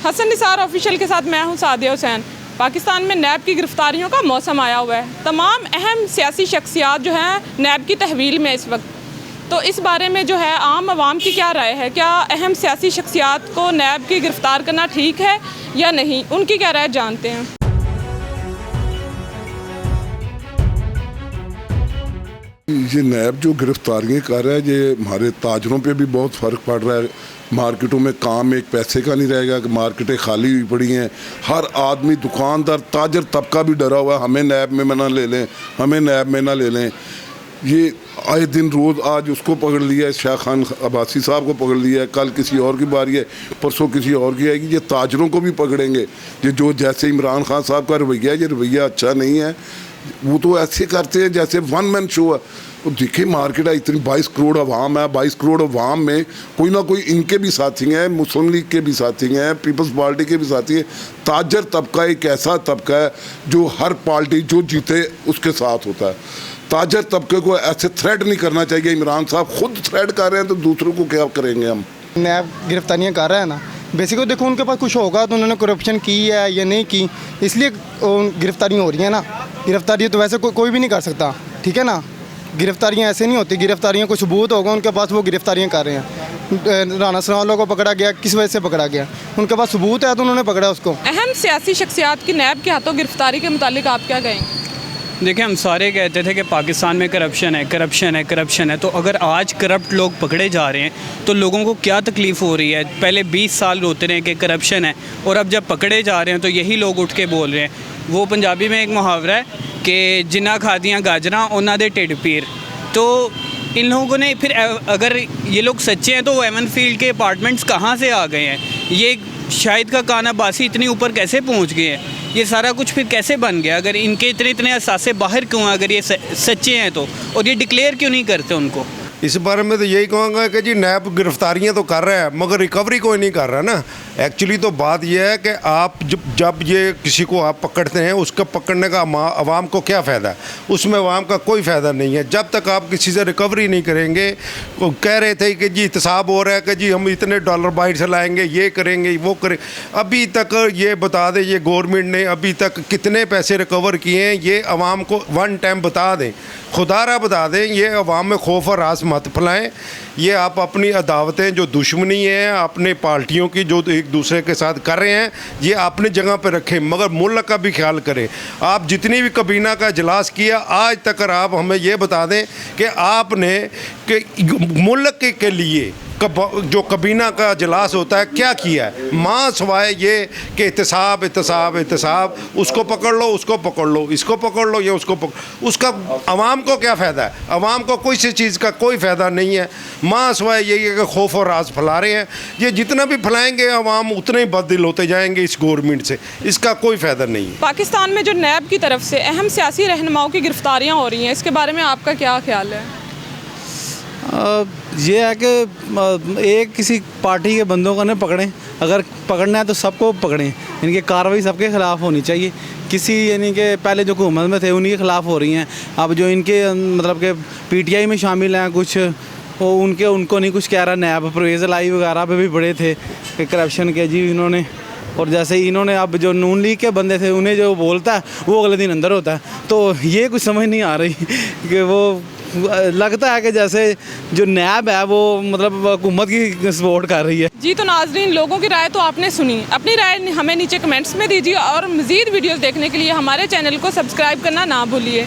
Hasan Nisar official के साथ मैं हूं सादिया हुसैन। पाकिस्तान में नैब की गिरफ्तारियों का मौसम आया हुआ है। तमाम अहम सियासी शख्सियात जो हैं नैब की तहवील में इस वक्त। तो इस बारे में जो है आम आवाम की क्या राय है? क्या अहम सियासी शख्सियात को नैब की गिरफ़्तार करना ठीक है या नहीं? उनकी क्या राय जानते हैं। ये नैब जो गिरफ्तारियाँ कर रहा है, ये हमारे ताजरों पे भी बहुत फ़र्क पड़ रहा है। मार्केटों में काम एक पैसे का नहीं रहेगा कि मार्केटें खाली हुई पड़ी हैं। हर आदमी, दुकानदार, ताजर तबका भी डरा हुआ है, हमें नैब में ना ले लें, हमें नैब में ना ले लें। ये आए दिन रोज़, आज उसको पकड़ लिया है, शाह खान अब्बासी साहब को पकड़ लिया है, कल किसी और की बारी है, परसों किसी और की आएगी। ये ताजरों को भी पकड़ेंगे। ये जो जैसे इमरान खान साहब का रवैया है, ये रवैया अच्छा नहीं है। वो तो ऐसे करते हैं जैसे वन मैन शो है। वो देखिए मार्केट है, इतनी 22 करोड़ अवाम है। 22 करोड़ अवाम में कोई ना कोई इनके भी साथी हैं, मुस्लिम लीग के भी साथी हैं, पीपल्स पार्टी के भी साथी हैं। ताजर तबका एक ऐसा तबका है जो हर पार्टी जो जीते उसके साथ होता है। ताजर तबके को ऐसे थ्रेड नहीं करना चाहिए। इमरान साहब खुद थ्रेड कर रहे हैं तो दूसरों को क्या करेंगे हम? नैब गिरफ्तारियाँ कर रहे हैं ना, बेसिकली देखो उनके पास कुछ होगा तो उन्होंने करप्शन की है या नहीं की, इसलिए गिरफ्तारियाँ हो रही हैं ना। गिरफ्तारी तो वैसे कोई भी नहीं कर सकता, ठीक है ना। गिरफ्तारियाँ ऐसे नहीं होती। गिरफ्तारियाँ कुछ सबूत होगा उनके पास, वो गिरफ्तारियाँ कर रहे हैं। राना सनाउल्लाह को पकड़ा गया, किस वजह से पकड़ा गया? उनके पास सबूत है तो उन्होंने पकड़ा उसको। अहम सियासी शख्सियात की नैब के हाथों गिरफ्तारी के मुतालिक आप क्या कहेंगे? देखिए, हम सारे कहते थे कि पाकिस्तान में करप्शन है, करप्शन है, करप्शन है। तो अगर आज करप्ट लोग पकड़े जा रहे हैं तो लोगों को क्या तकलीफ़ हो रही है? पहले 20 साल रोते रहे कि करप्शन है, और अब जब पकड़े जा रहे हैं तो यही लोग उठ के बोल रहे हैं। वो पंजाबी में एक मुहावरा है कि जिन्ना खादियाँ गाजरा उन्ना दे टिड पीर। तो इन लोगों ने फिर, अगर ये लोग सच्चे हैं तो वो एवन फील्ड के अपार्टमेंट्स कहाँ से आ गए हैं? ये शाहिद का कान अब्बासी इतनी ऊपर कैसे पहुँच गए हैं? ये सारा कुछ फिर कैसे बन गया? अगर इनके इतने असासे बाहर क्यों हैं? अगर ये सच्चे हैं तो, और ये डिक्लेयर क्यों नहीं करते उनको? इस बारे में तो यही कहूँगा कि जी नैब गिरफ्तारियाँ तो कर रहा है मगर रिकवरी कोई नहीं कर रहा ना। एक्चुअली तो बात यह है कि आप जब ये किसी को आप पकड़ते हैं, उसका पकड़ने का आवाम को क्या फ़ायदा है? उसमें आवाम का कोई फ़ायदा नहीं है। जब तक आप किसी से रिकवरी नहीं करेंगे। वो कह रहे थे कि जी एहतसाब हो रहा है कि जी हम इतने डॉलर बाहर से लाएँगे, ये करेंगे, वो करें। अभी तक ये बता दें, ये गवर्नमेंट ने अभी तक कितने पैसे रिकवर किए हैं, ये आवाम को वन टाइम बता दें, खुदारा बता दें। ये आवाम में खौफ और रास मत फैलाएं। ये आप अपनी अदावतें, जो दुश्मनी है अपने पार्टियों की जो एक दूसरे के साथ कर रहे हैं, ये अपनी जगह पर रखें, मगर मुल्क का भी ख्याल करें। आप जितनी भी कबीना का इजलास किया आज तक, आप हमें ये बता दें कि आपने मुल्क के लिए जो कबीना का इजलास होता है क्या किया है? माँ सवाए ये कि एहतसाब एहतसाब एहतसाब, उसको पकड़ लो, उसको पकड़ लो, इसको पकड़ लो, ये उसको पकड़, उसका आवाम को क्या फ़ायदा है? आवाम को कोई सी चीज़ का कोई फ़ायदा नहीं है। माँ सवाए यही है कि खौफ और राज फैला रहे हैं। ये जितना भी फैलाएंगे आवाम उतने ही बददिल होते जाएंगे इस गवर्नमेंट से। इसका कोई फ़ायदा नहीं है। पाकिस्तान में जो नैब की तरफ से अहम सियासी रहनुमाओं की गिरफ्तारियाँ हो रही हैं, इसके बारे में आपका क्या ख्याल है? ये है कि एक किसी पार्टी के बंदों को नहीं पकड़ें। अगर पकड़ना है तो सबको पकड़ें। इनकी कार्रवाई सबके ख़िलाफ़ होनी चाहिए। किसी यानी कि पहले जो हुकूमत में थे उन्हीं के ख़िलाफ़ हो रही हैं। अब जो इनके मतलब कि PTI में शामिल हैं कुछ, वो उनको नहीं कुछ कह रहा। नैब परवेज़ लाई वगैरह पे भी बड़े थे कि करप्शन के जी इन्होंने, और जैसे इन्होंने अब जो नून लीग के बंदे थे उन्हें जो बोलता है वो अगले दिन अंदर होता है। तो ये कुछ समझ नहीं आ रही कि वो लगता है कि जैसे जो नैब है वो मतलब हुकूमत की सपोर्ट कर रही है। जी, तो नाजरीन, लोगों की राय तो आपने सुनी। अपनी राय हमें नीचे कमेंट्स में दीजिए और मज़ीद वीडियोस देखने के लिए हमारे चैनल को सब्सक्राइब करना ना भूलिए।